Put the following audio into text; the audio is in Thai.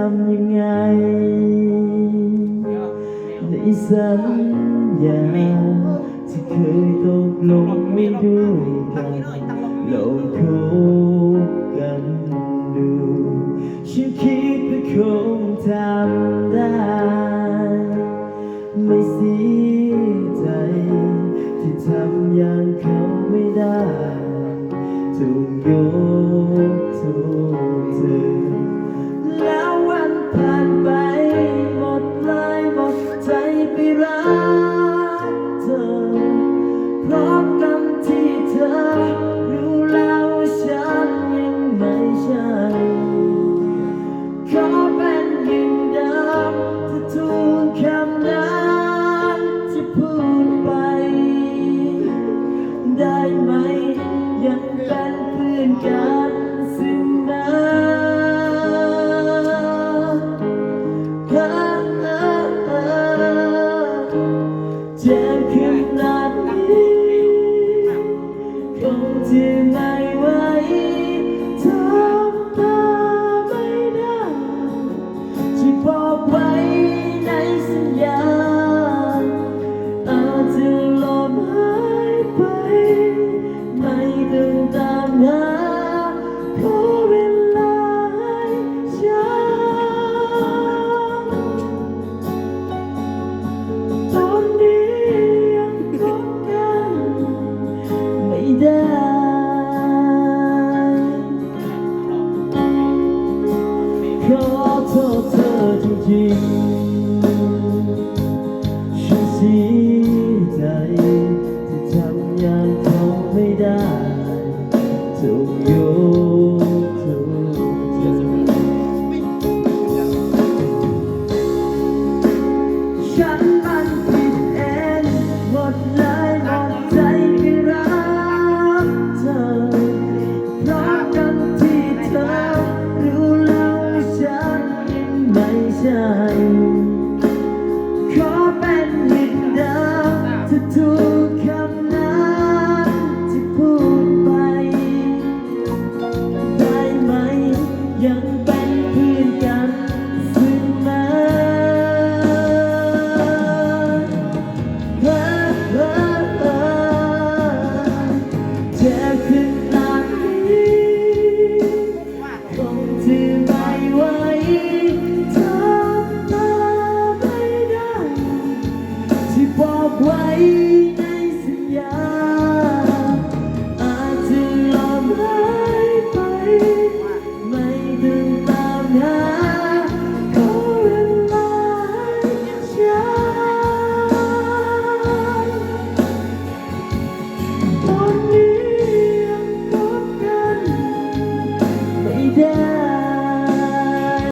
ำยังไงในสัญญาที่เคยตกลงไม่ด้วยกันลองคบกันดูฉันคิดว่าคงทำได้ไม่เสียใจที่ทำอย่างเขาไม่ได้ถูกยกโทษเธอแล้ววันผ่านไปหมดเลยหมดใจไปรักเธอพร้อมกันที่เธอรู้แล้วว่าฉันยังไม่ใช่ขอเป็นอย่างเดิมถ้าทุกคำนั้นจะพูดไปได้ไหมยังเป็นเพื่อนกันสิ่งนั้นเจ็บขนาดนี้คงจะไม่ไหวทำตาไม่ได้ที่บอกไว้ในสัญญาอาจจะลมหายไปไม่ต้องตามหาขอเวลาให้ฉันตอนนี้ยังคบกันไม่ได้ขอโทษเธอจริงๆฉันเสียใจที่ทำอย่างเขาไม่ได้ถูกยกโทษเธอฉันมันผิดเองหมดเลยหมดใจที่รักเธอเพราะกันที่เธอรู้แล้วว่าฉันยังไม่ใช่ขอเป็นอย่างเดิมถ้าทุกคำนั้นที่พูดไปได้ไหมยังเป็นเพื่อนกันซึ่งมันเจ็บข